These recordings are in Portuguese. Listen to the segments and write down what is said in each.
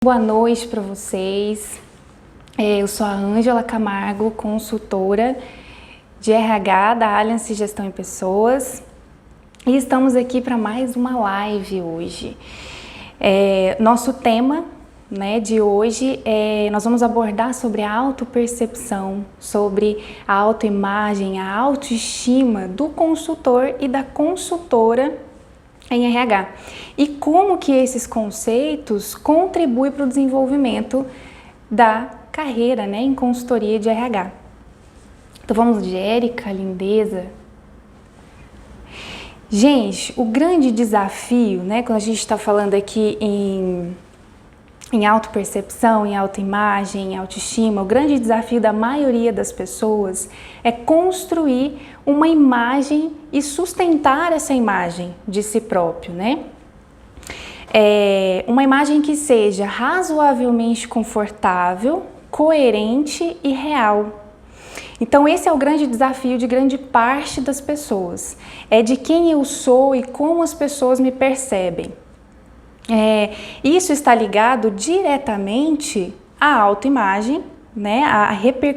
Boa noite para vocês. Eu sou a Ângela Camargo, consultora de RH da Allianz Gestão em Pessoas, e estamos aqui para mais uma live hoje. Nosso tema, de hoje nós vamos abordar sobre a autopercepção, sobre a autoimagem, a autoestima do consultor e da consultora em RH e como que esses conceitos contribuem para o desenvolvimento da carreira em consultoria de RH. Então vamos de Érica, lindeza. Gente, o grande desafio, quando a gente está falando aqui em autopercepção, em autoimagem, em autoestima, o grande desafio da maioria das pessoas é construir uma imagem e sustentar essa imagem de si próprio, uma imagem que seja razoavelmente confortável, coerente e real. Então esse é o grande desafio de grande parte das pessoas, é de quem eu sou e como as pessoas me percebem. Isso está ligado diretamente à autoimagem,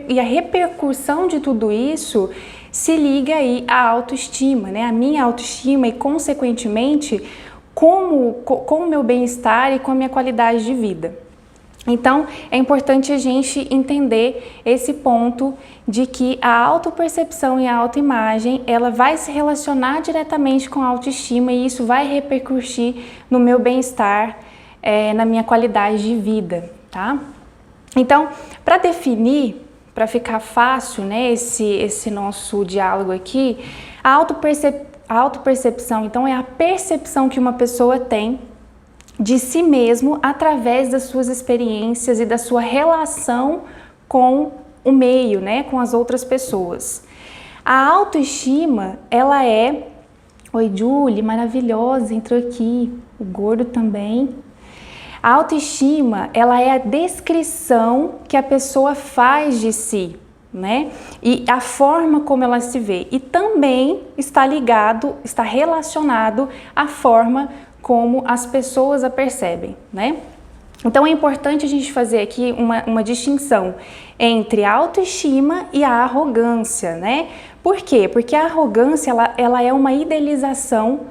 e a repercussão de tudo isso se liga aí à autoestima, a minha autoestima e, consequentemente, com o meu bem-estar e com a minha qualidade de vida. Então, é importante a gente entender esse ponto de que a autopercepção e a autoimagem, ela vai se relacionar diretamente com a autoestima e isso vai repercutir no meu bem-estar, na minha qualidade de vida, tá? Então, para definir, para ficar fácil, esse nosso diálogo aqui, a autopercepção, então, é a percepção que uma pessoa tem de si mesmo através das suas experiências e da sua relação com o meio, com as outras pessoas. A autoestima, ela é... Oi, Julie, maravilhosa, entrou aqui. O gordo também. A autoestima, ela é a descrição que a pessoa faz de si, e a forma como ela se vê. E também está relacionado à forma como as pessoas a percebem, Então é importante a gente fazer aqui uma distinção entre a autoestima e a arrogância, Por quê? Porque a arrogância, ela é uma idealização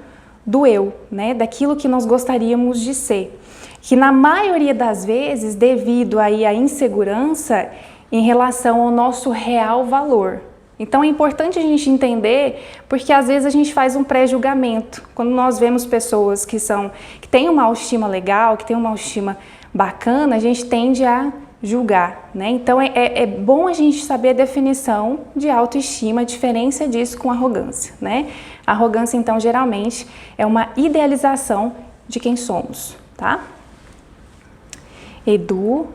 do eu, daquilo que nós gostaríamos de ser, que na maioria das vezes, devido aí à insegurança em relação ao nosso real valor. Então é importante a gente entender, porque às vezes a gente faz um pré-julgamento. Quando nós vemos pessoas que têm uma autoestima legal, que têm uma autoestima bacana, a gente tende a julgar, Então é bom a gente saber a definição de autoestima, a diferença disso com arrogância, A arrogância, então, geralmente é uma idealização de quem somos, tá? Edu,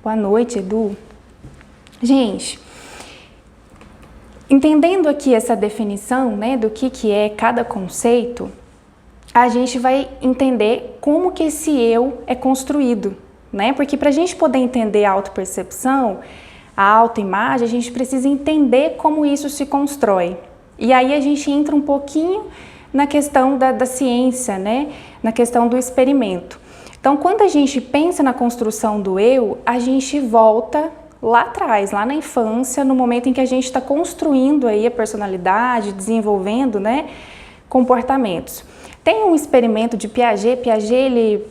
boa noite, Edu. Gente, entendendo aqui essa definição, do que é cada conceito, a gente vai entender como que esse eu é construído, Porque para a gente poder entender a autopercepção, a autoimagem, a gente precisa entender como isso se constrói. E aí a gente entra um pouquinho na questão da ciência, Na questão do experimento. Então, quando a gente pensa na construção do eu, a gente volta lá atrás, lá na infância, no momento em que a gente está construindo aí a personalidade, desenvolvendo, comportamentos. Tem um experimento de Piaget, ele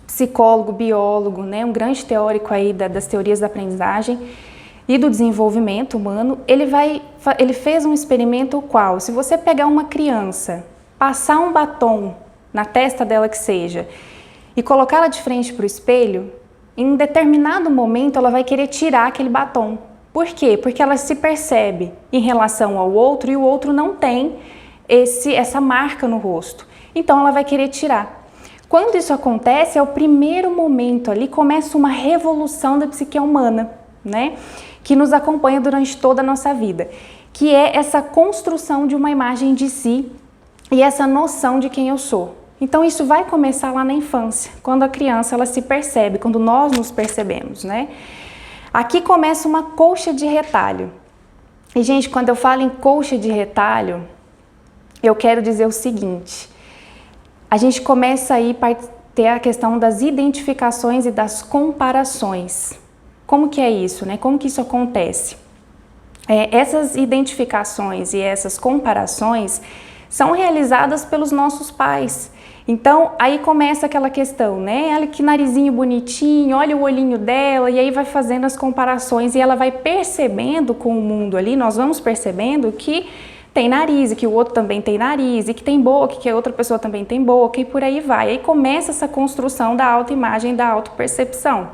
psicólogo, biólogo, um grande teórico aí das teorias da aprendizagem e do desenvolvimento humano. Ele fez um experimento qual, se você pegar uma criança, passar um batom na testa dela que seja, e colocá-la de frente para o espelho, em um determinado momento ela vai querer tirar aquele batom. Por quê? Porque ela se percebe em relação ao outro e o outro não tem essa marca no rosto. Então ela vai querer tirar. Quando isso acontece, é o primeiro momento ali, começa uma revolução da psique humana, que nos acompanha durante toda a nossa vida, que é essa construção de uma imagem de si e essa noção de quem eu sou. Então isso vai começar lá na infância, quando a criança ela se percebe, quando nós nos percebemos, Aqui começa uma colcha de retalho. E gente, quando eu falo em colcha de retalho, eu quero dizer o seguinte: a gente começa aí ter a questão das identificações e das comparações. Como que é isso, né? Como que isso acontece? Essas identificações e essas comparações são realizadas pelos nossos pais. Então, aí começa aquela questão, né? Olha que narizinho bonitinho, olha o olhinho dela, e aí vai fazendo as comparações e ela vai percebendo com o mundo ali, nós vamos percebendo que tem nariz, e que o outro também tem nariz, e que tem boca, e que a outra pessoa também tem boca, e por aí vai. Aí começa essa construção da autoimagem, da autopercepção.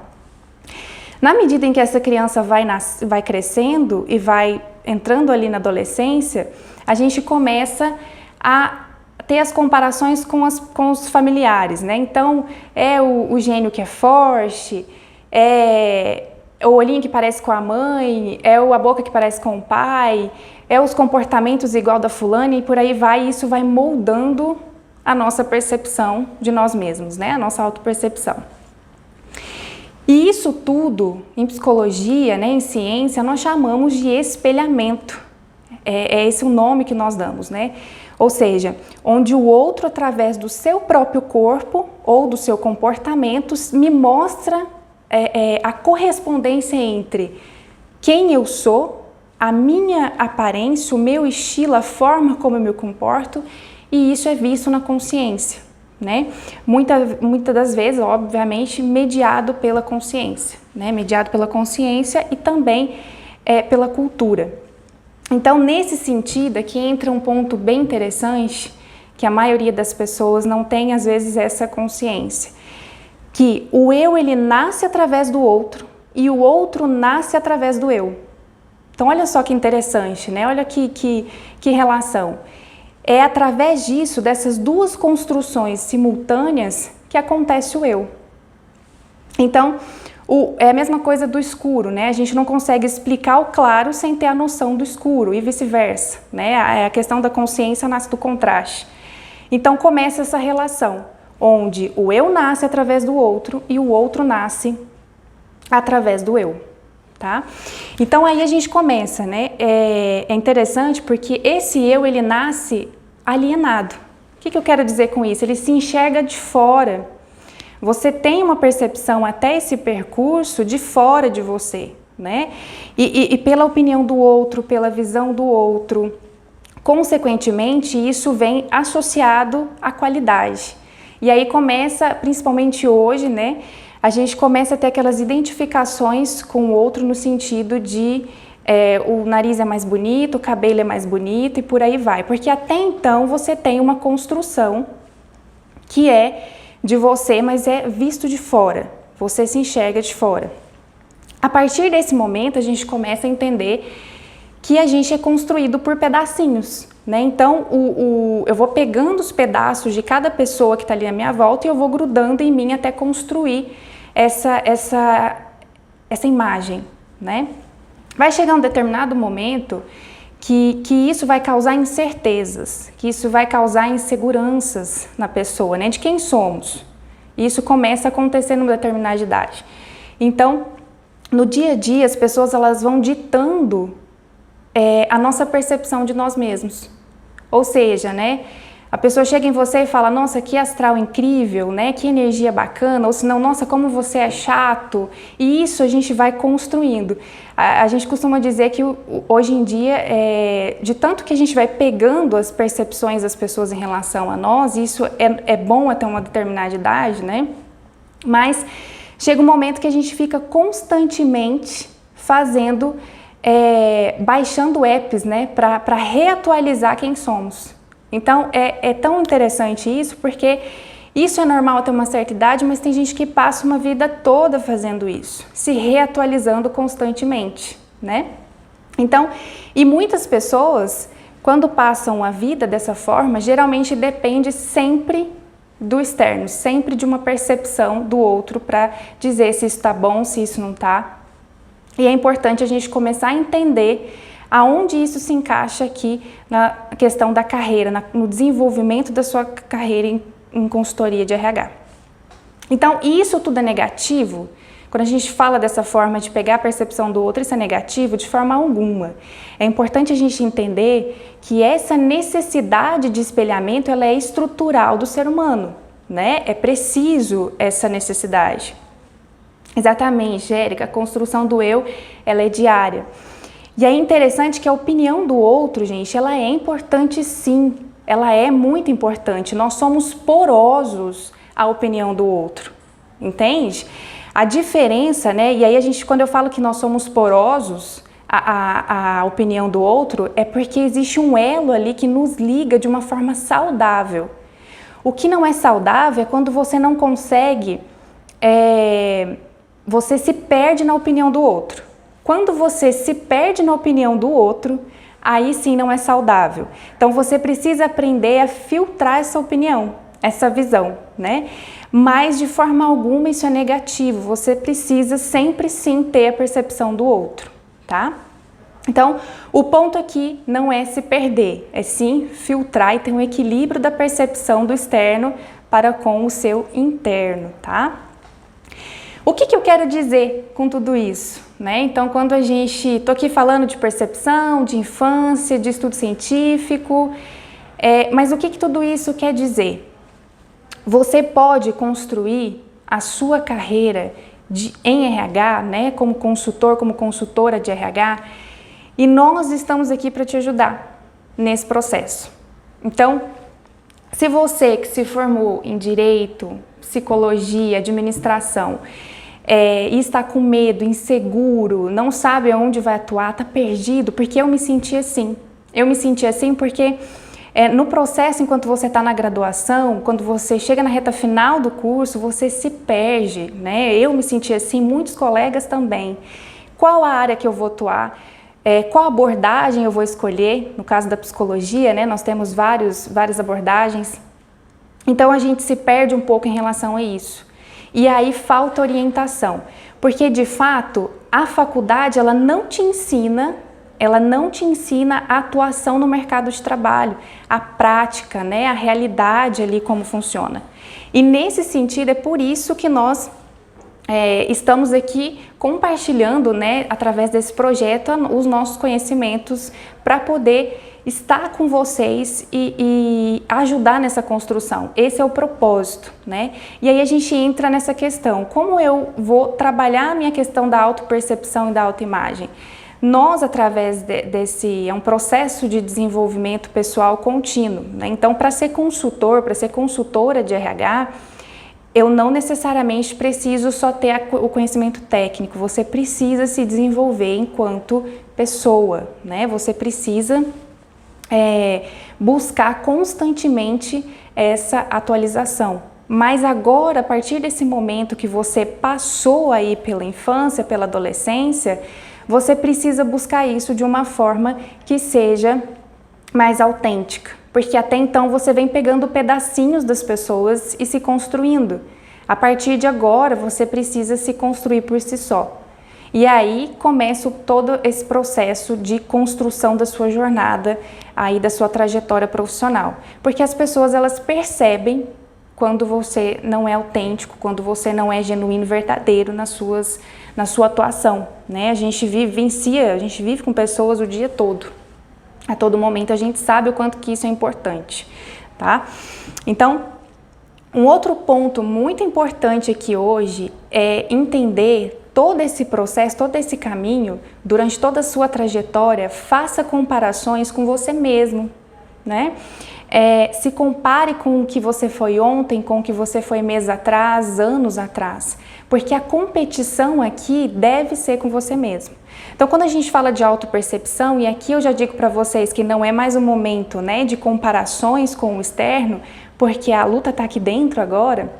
Na medida em que essa criança vai crescendo e vai entrando ali na adolescência, a gente começa a ter as comparações com os familiares, né? Então, é o gênio que é forte, é o olhinho que parece com a mãe, é a boca que parece com o pai, é os comportamentos igual da fulana e por aí vai, e isso vai moldando a nossa percepção de nós mesmos, né? A nossa autopercepção. E isso tudo, em psicologia, né, em ciência, nós chamamos de espelhamento. É esse o nome que nós damos, né? Ou seja, onde o outro, através do seu próprio corpo ou do seu comportamento, me mostra a correspondência entre quem eu sou, a minha aparência, o meu estilo, a forma como eu me comporto, e isso é visto na consciência, né? Muitas das vezes, obviamente, mediado pela consciência, né? Mediado pela consciência e também pela cultura. Então, nesse sentido, aqui entra um ponto bem interessante, que a maioria das pessoas não tem, às vezes, essa consciência, que o eu, ele nasce através do outro e o outro nasce através do eu. Então, olha só que interessante, né? Olha que relação. É através disso, dessas duas construções simultâneas, que acontece o eu. Então, é a mesma coisa do escuro, né? A gente não consegue explicar o claro sem ter a noção do escuro e vice-versa, né? A questão da consciência nasce do contraste. Então começa essa relação, onde o eu nasce através do outro e o outro nasce através do eu, tá? Então aí a gente começa, né? É interessante porque esse eu, ele nasce alienado. O que eu quero dizer com isso? Ele se enxerga de fora. Você tem uma percepção até esse percurso de fora de você, né? E pela opinião do outro, pela visão do outro, consequentemente, isso vem associado à qualidade. E aí começa, principalmente hoje, né? A gente começa a ter aquelas identificações com o outro no sentido de o nariz é mais bonito, o cabelo é mais bonito e por aí vai. Porque até então você tem uma construção que é de você, mas é visto de fora, você se enxerga de fora. A partir desse momento, a gente começa a entender que a gente é construído por pedacinhos, né? Então, eu vou pegando os pedaços de cada pessoa que está ali à minha volta e eu vou grudando em mim até construir essa imagem, né? Vai chegar um determinado momento que isso vai causar incertezas, que isso vai causar inseguranças na pessoa, né? De quem somos. Isso começa a acontecer numa determinada idade. Então, no dia a dia, as pessoas elas vão ditando a nossa percepção de nós mesmos. Ou seja, né? A pessoa chega em você e fala, nossa, que astral incrível, né? Que energia bacana, ou senão, nossa, como você é chato. E isso a gente vai construindo. A gente costuma dizer que hoje em dia, de tanto que a gente vai pegando as percepções das pessoas em relação a nós, isso é bom até uma determinada idade, né? Mas chega um momento que a gente fica constantemente fazendo, baixando apps, né? Para reatualizar quem somos. Então, é tão interessante isso, porque isso é normal até uma certa idade, mas tem gente que passa uma vida toda fazendo isso, se reatualizando constantemente, né? Então, e muitas pessoas, quando passam a vida dessa forma, geralmente depende sempre do externo, sempre de uma percepção do outro para dizer se isso está bom, se isso não está. E é importante a gente começar a entender aonde isso se encaixa aqui na questão da carreira, no desenvolvimento da sua carreira em consultoria de RH. Então, isso tudo é negativo? Quando a gente fala dessa forma de pegar a percepção do outro, isso é negativo de forma alguma. É importante a gente entender que essa necessidade de espelhamento ela é estrutural do ser humano. né? É preciso essa necessidade. Exatamente, Érica, a construção do eu, ela é diária. E é interessante que a opinião do outro, gente, ela é importante sim, ela é muito importante. Nós somos porosos à opinião do outro, entende? A diferença, né, e aí quando eu falo que nós somos porosos à opinião do outro, é porque existe um elo ali que nos liga de uma forma saudável. O que não é saudável é quando você não consegue, você se perde na opinião do outro. Quando você se perde na opinião do outro, aí sim não é saudável. Então você precisa aprender a filtrar essa opinião, essa visão, né? Mas de forma alguma isso é negativo. Você precisa sempre sim ter a percepção do outro, tá? Então, o ponto aqui não é se perder, é sim filtrar e ter um equilíbrio da percepção do externo para com o seu interno, tá? O que eu quero dizer com tudo isso, né? Então, quando tô aqui falando de percepção, de infância, de estudo científico, mas o que tudo isso quer dizer? Você pode construir a sua carreira em RH, né? Como consultor, como consultora de RH, e nós estamos aqui para te ajudar nesse processo. Então, se você que se formou em Direito, Psicologia, Administração, e está com medo, inseguro, não sabe aonde vai atuar, está perdido, porque eu me senti assim. Eu me senti assim porque no processo, enquanto você está na graduação, quando você chega na reta final do curso, você se perde, né? Eu me senti assim, muitos colegas também. Qual a área que eu vou atuar? Qual abordagem eu vou escolher? No caso da psicologia, né? Nós temos várias abordagens. Então a gente se perde um pouco em relação a isso. E aí falta orientação, porque de fato a faculdade ela não te ensina a atuação no mercado de trabalho, a prática, né, a realidade ali como funciona. E nesse sentido é por isso que nós estamos aqui compartilhando, né, através desse projeto, os nossos conhecimentos para poder estar com vocês e ajudar nessa construção. Esse é o propósito, né? E aí a gente entra nessa questão, como eu vou trabalhar a minha questão da autopercepção e da autoimagem? Nós, através é um processo de desenvolvimento pessoal contínuo, né? Então, para ser consultor, para ser consultora de RH, eu não necessariamente preciso só ter o conhecimento técnico, você precisa se desenvolver enquanto pessoa, né? Você precisa buscar constantemente essa atualização. Mas agora, a partir desse momento que você passou aí pela infância, pela adolescência, você precisa buscar isso de uma forma que seja mais autêntica. Porque até então você vem pegando pedacinhos das pessoas e se construindo. A partir de agora, você precisa se construir por si só. E aí começa todo esse processo de construção da sua jornada, aí da sua trajetória profissional. Porque as pessoas, elas percebem quando você não é autêntico, quando você não é genuíno, verdadeiro na sua atuação, né? A gente vive com pessoas o dia todo. A todo momento a gente sabe o quanto que isso é importante, tá? Então, um outro ponto muito importante aqui hoje é entender todo esse processo, todo esse caminho, durante toda a sua trajetória, faça comparações com você mesmo, né? Se compare com o que você foi ontem, com o que você foi mês atrás, anos atrás, porque a competição aqui deve ser com você mesmo. Então, quando a gente fala de autopercepção, e aqui eu já digo para vocês que não é mais um momento, né, de comparações com o externo, porque a luta está aqui dentro agora,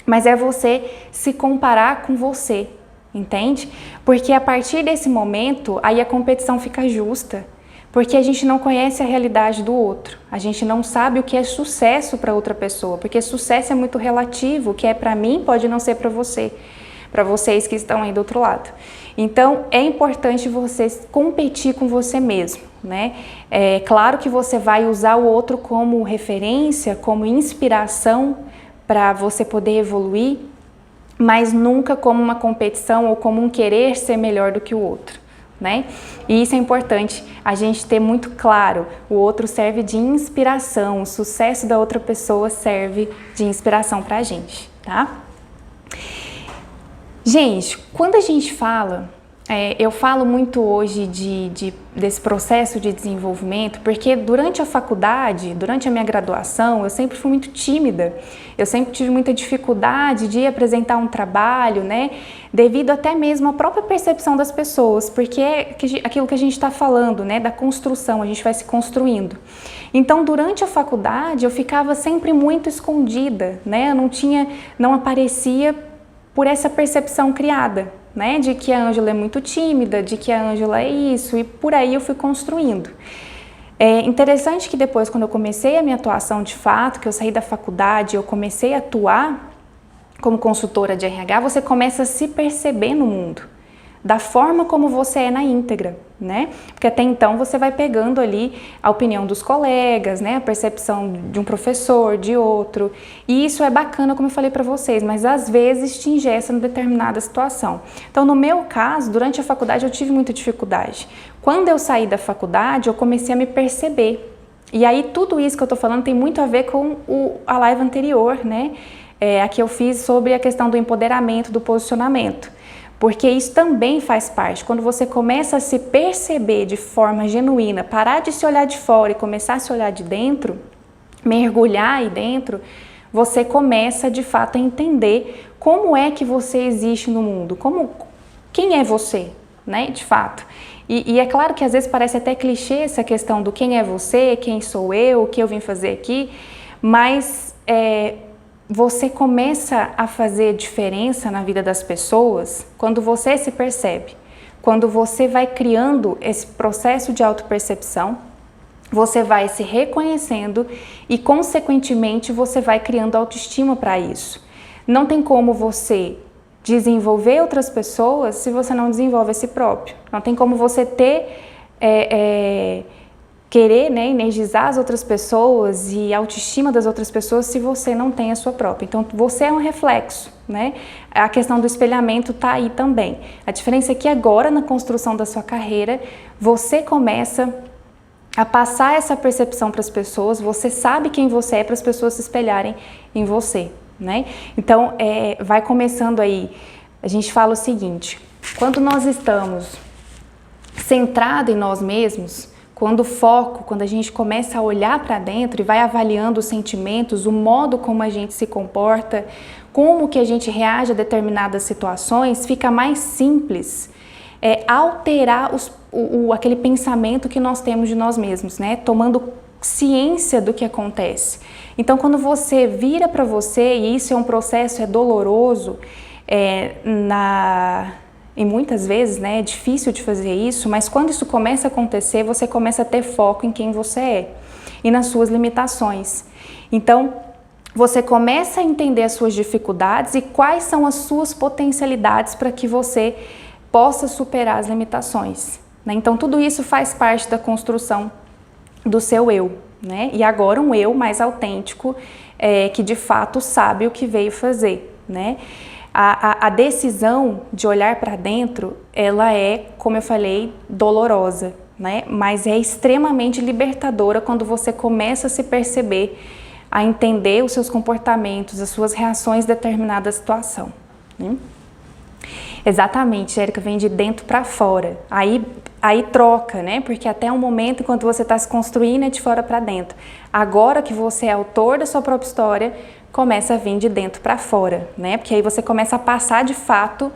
mas é você se comparar com você, entende? Porque a partir desse momento, aí a competição fica justa, porque a gente não conhece a realidade do outro, a gente não sabe o que é sucesso para outra pessoa, porque sucesso é muito relativo, o que é para mim pode não ser para você, para vocês que estão aí do outro lado. Então, é importante você competir com você mesmo, né? É claro que você vai usar o outro como referência, como inspiração para você poder evoluir, mas nunca como uma competição ou como um querer ser melhor do que o outro, né? E isso é importante a gente ter muito claro. O outro serve de inspiração, o sucesso da outra pessoa serve de inspiração pra gente, tá? Gente, quando a gente fala, eu falo muito hoje desse processo de desenvolvimento, porque durante a faculdade, durante a minha graduação, eu sempre fui muito tímida, eu sempre tive muita dificuldade de apresentar um trabalho, né, devido até mesmo à própria percepção das pessoas, porque é aquilo que a gente está falando, né, da construção, a gente vai se construindo. Então, durante a faculdade, eu ficava sempre muito escondida, né, eu não aparecia por essa percepção criada, né, de que a Ângela é muito tímida, de que a Ângela é isso, e por aí eu fui construindo. É interessante que depois, quando eu comecei a minha atuação de fato, que eu saí da faculdade, eu comecei a atuar como consultora de RH, você começa a se perceber no mundo, da forma como você é na íntegra, né? Porque até então você vai pegando ali a opinião dos colegas, né? A percepção de um professor, de outro, e isso é bacana, como eu falei para vocês, mas às vezes te engessa em determinada situação. Então, no meu caso, durante a faculdade eu tive muita dificuldade. Quando eu saí da faculdade, eu comecei a me perceber. E aí tudo isso que eu tô falando tem muito a ver com a live anterior, né? A que eu fiz sobre a questão do empoderamento, do posicionamento. Porque isso também faz parte. Quando você começa a se perceber de forma genuína, parar de se olhar de fora e começar a se olhar de dentro, mergulhar aí dentro, você começa de fato a entender como é que você existe no mundo, quem é você, né, de fato. E é claro que às vezes parece até clichê essa questão do quem é você, quem sou eu, o que eu vim fazer aqui, mas você começa a fazer diferença na vida das pessoas quando você se percebe, quando você vai criando esse processo de autopercepção, você vai se reconhecendo e, consequentemente, você vai criando autoestima para isso. Não tem como você desenvolver outras pessoas se você não desenvolve a si próprio. Não tem como você querer, né, energizar as outras pessoas e a autoestima das outras pessoas se você não tem a sua própria. Então, você é um reflexo, né? A questão do espelhamento está aí também. A diferença é que agora, na construção da sua carreira, você começa a passar essa percepção para as pessoas, você sabe quem você é para as pessoas se espelharem em você, né? Então, vai começando aí, a gente fala o seguinte, quando nós estamos centrados em nós mesmos, quando o foco, quando a gente começa a olhar para dentro e vai avaliando os sentimentos, o modo como a gente se comporta, como que a gente reage a determinadas situações, fica mais simples alterar aquele pensamento que nós temos de nós mesmos, né? Tomando ciência do que acontece. Então, quando você vira para você, e isso é um processo, doloroso, e muitas vezes, né, é difícil de fazer isso, mas quando isso começa a acontecer, você começa a ter foco em quem você é e nas suas limitações. Então, você começa a entender as suas dificuldades e quais são as suas potencialidades para que você possa superar as limitações, né? Então, tudo isso faz parte da construção do seu eu, né? E agora um eu mais autêntico, que de fato sabe o que veio fazer, né? A decisão de olhar para dentro, ela é, como eu falei, dolorosa, né? Mas é extremamente libertadora quando você começa a se perceber, a entender os seus comportamentos, as suas reações a determinada situação, né? Exatamente, Érica, vem de dentro para fora. Aí troca, né? Porque até um momento, enquanto você está se construindo, é de fora para dentro. Agora que você é autor da sua própria história, começa a vir de dentro para fora, né? Porque aí você começa a passar de fato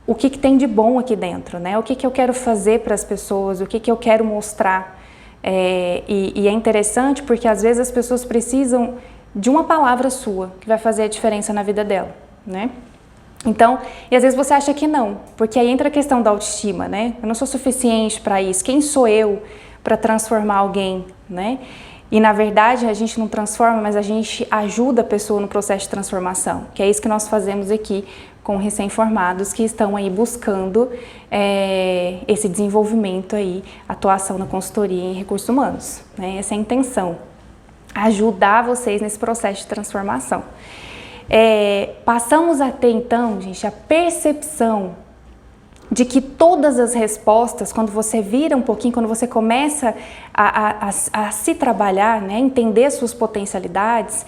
o que tem de bom aqui dentro, né? O que eu quero fazer para as pessoas, o que eu quero mostrar. E é interessante porque às vezes as pessoas precisam de uma palavra sua que vai fazer a diferença na vida dela, né? Então, e às vezes você acha que não, porque aí entra a questão da autoestima, né? Eu não sou suficiente para isso, quem sou eu para transformar alguém, né? E na verdade a gente não transforma, mas a gente ajuda a pessoa no processo de transformação, que é isso que nós fazemos aqui com recém-formados que estão aí buscando esse desenvolvimento aí, atuação na consultoria em recursos humanos, né? Essa é a intenção, ajudar vocês nesse processo de transformação. Passamos a ter então, gente, a percepção de que todas as respostas, quando você vira um pouquinho, quando você começa a se trabalhar, né, entender suas potencialidades,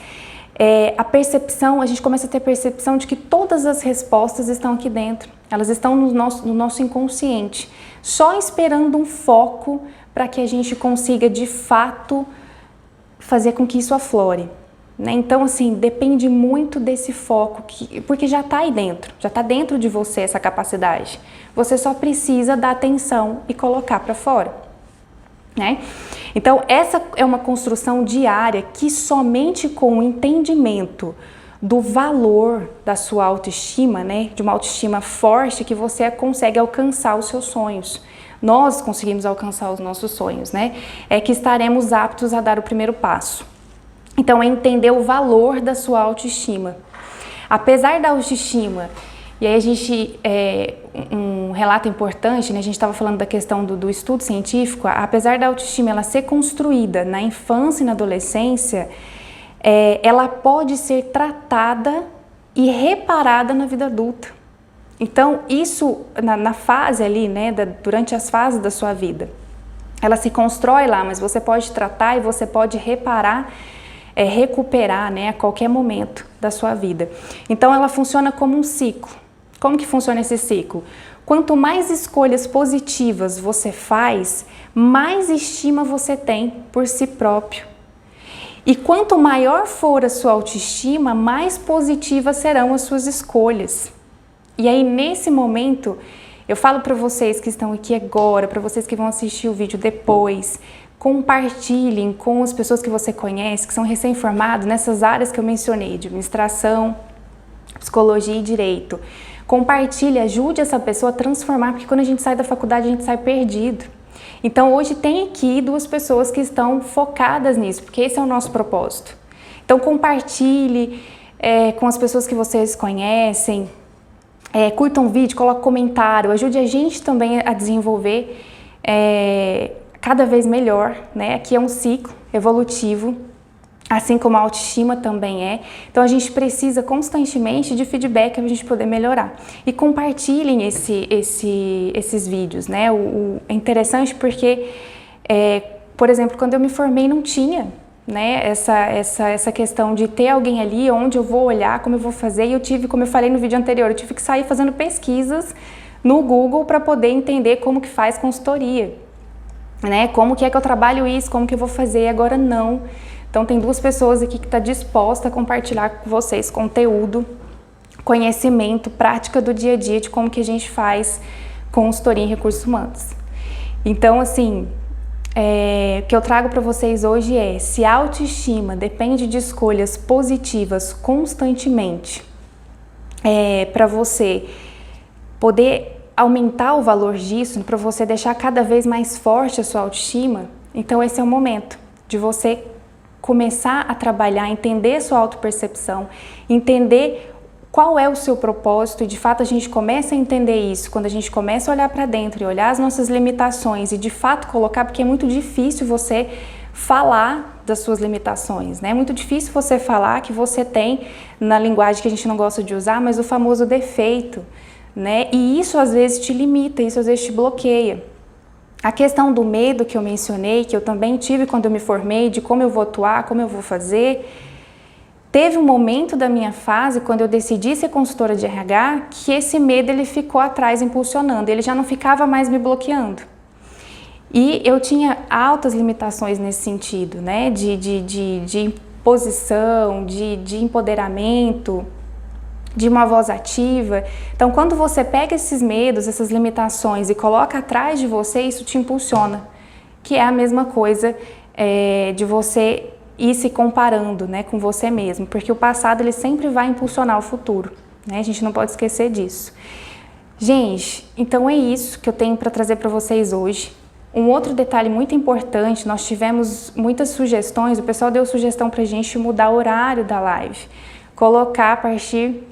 a gente começa a ter percepção de que todas as respostas estão aqui dentro, elas estão no nosso inconsciente, só esperando um foco para que a gente consiga de fato fazer com que isso aflore. Né? Então, assim, depende muito desse foco, porque já está aí dentro, já está dentro de você essa capacidade. Você só precisa dar atenção e colocar para fora. Né? Então, essa é uma construção diária que somente com o entendimento do valor da sua autoestima, né, de uma autoestima forte, que você consegue alcançar os seus sonhos. Nós conseguimos alcançar os nossos sonhos, né? É que estaremos aptos a dar o primeiro passo. Então, é entender o valor da sua autoestima. Apesar da autoestima, e aí a gente, um relato importante, né, a gente estava falando da questão do estudo científico, apesar da autoestima ela ser construída na infância e na adolescência, ela pode ser tratada e reparada na vida adulta. Então, isso na fase ali, né, durante as fases da sua vida, ela se constrói lá, mas você pode tratar e você pode reparar, recuperar, né, a qualquer momento da sua vida. Então, ela funciona como um ciclo. Como que funciona esse ciclo? Quanto mais escolhas positivas você faz, mais estima você tem por si próprio. E quanto maior for a sua autoestima, mais positivas serão as suas escolhas. E aí, nesse momento, eu falo para vocês que estão aqui agora, para vocês que vão assistir o vídeo depois, compartilhem com as pessoas que você conhece, que são recém-formados nessas áreas que eu mencionei, de administração, psicologia e direito. Compartilhe, ajude essa pessoa a transformar, porque quando a gente sai da faculdade, a gente sai perdido. Então, hoje tem aqui 2 pessoas que estão focadas nisso, porque esse é o nosso propósito. Então, compartilhe com as pessoas que vocês conhecem, curtam o vídeo, coloque comentário, ajude a gente também a desenvolver cada vez melhor, né? Aqui é um ciclo evolutivo, assim como a autoestima também é. Então, a gente precisa constantemente de feedback para a gente poder melhorar. E compartilhem esses vídeos, né? É interessante porque, por exemplo, quando eu me formei não tinha, né, essa questão de ter alguém ali onde eu vou olhar, como eu vou fazer. E eu tive, como eu falei no vídeo anterior, eu tive que sair fazendo pesquisas no Google para poder entender como que faz consultoria, né? Como que é que eu trabalho isso, como que eu vou fazer, agora não. Então, tem 2 pessoas aqui que estão dispostas a compartilhar com vocês conteúdo, conhecimento, prática do dia a dia de como que a gente faz consultoria em recursos humanos. Então, assim, o que eu trago para vocês hoje se a autoestima depende de escolhas positivas constantemente, para você poder aumentar o valor disso, para você deixar cada vez mais forte a sua autoestima, então esse é o momento de você começar a trabalhar, entender sua autopercepção, entender qual é o seu propósito, e de fato a gente começa a entender isso quando a gente começa a olhar para dentro e olhar as nossas limitações e de fato colocar, porque é muito difícil você falar das suas limitações, né? É muito difícil você falar que você tem, na linguagem que a gente não gosta de usar, mas o famoso defeito, né? E isso às vezes te limita, isso às vezes te bloqueia. A questão do medo que eu mencionei, que eu também tive quando eu me formei, de como eu vou atuar, como eu vou fazer, teve um momento da minha fase, quando eu decidi ser consultora de RH, que esse medo ele ficou atrás impulsionando, ele já não ficava mais me bloqueando. E eu tinha altas limitações nesse sentido, né, de imposição, de empoderamento, de uma voz ativa. Então, quando você pega esses medos, essas limitações e coloca atrás de você, isso te impulsiona, que é a mesma coisa de você ir se comparando, né, com você mesmo, porque o passado ele sempre vai impulsionar o futuro, né? A gente não pode esquecer disso. Gente, então é isso que eu tenho para trazer para vocês hoje. Um outro detalhe muito importante, nós tivemos muitas sugestões, o pessoal deu sugestão para a gente mudar o horário da live, colocar a partir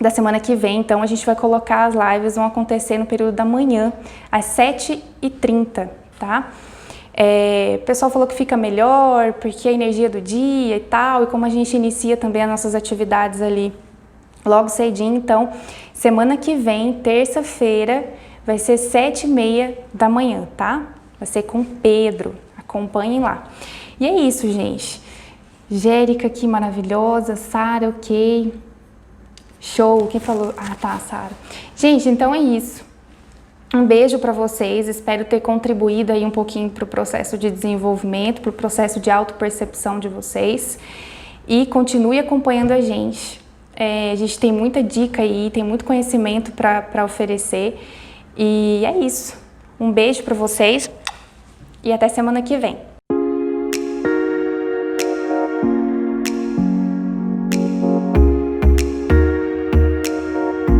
da semana que vem. Então a gente vai colocar as lives, vão acontecer no período da manhã, às 7h30, tá? O pessoal falou que fica melhor, porque a energia do dia e tal, e como a gente inicia também as nossas atividades ali logo cedinho. Então, semana que vem, terça-feira, vai ser 7h30 da manhã, tá? Vai ser com Pedro, acompanhem lá. E é isso, gente. Jérica aqui maravilhosa, Sara, ok. Show, quem falou? Ah, tá, Sara. Gente, então é isso. Um beijo para vocês, espero ter contribuído aí um pouquinho para o processo de desenvolvimento, para o processo de autopercepção de vocês. E continue acompanhando a gente. A gente tem muita dica aí, tem muito conhecimento para oferecer. E é isso. Um beijo para vocês e até semana que vem.